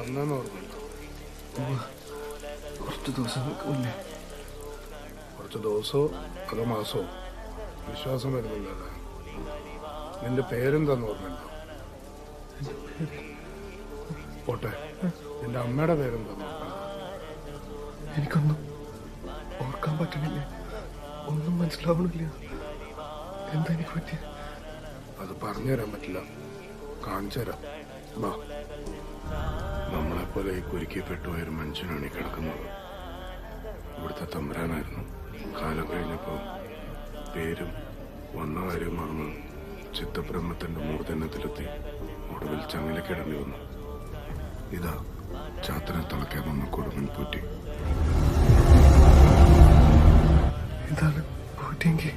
വന്നെന്ന് ഓർമ്മയുണ്ടോ? കുറച്ച് ദിവസങ്ങൾക്ക് മുന്നേ. കുറച്ച് ദിവസമോ അതോ മാസമോ? വിശ്വാസം വരുന്നില്ലല്ലേ? നിന്റെ പേരെന്താന്ന് ഓർമ്മയുണ്ടോ? പോട്ടെ, നിന്റെ അമ്മയുടെ പേരെന്താന്ന് ഓർമ്മയുണ്ടോ? എനിക്കൊന്നും ഓർക്കാൻ പറ്റണില്ല, ഒന്നും മനസ്സിലാവണില്ല. എന്താ എനിക്ക് പറ്റിയ? അത് പറഞ്ഞുതരാൻ പറ്റില്ല, കാണിച്ചു തരാം. വാ. നമ്മളെപ്പോലെ ഈ കുരുക്കിപ്പെട്ടു ഒരു മനുഷ്യനാണ് ഈ കിടക്കുന്നത്. ഇവിടുത്തെ തമ്പുരാനായിരുന്നു. കാലം കഴിഞ്ഞപ്പോൾ പേരും വന്ന കാര്യം മറന്ന് ചിത്തബ്രഹ്മത്തിന്റെ മൂർധന്യത്തിലെത്തി ഒടുവിൽ ചങ്ങലക്കിടേണ്ടി വന്നു. ഇതാ ചാത്തനെ തിളക്കാൻ വന്ന കൊടുമൻ പൂറ്റി. ഇതാണ് പൂറ്റിയെങ്കിൽ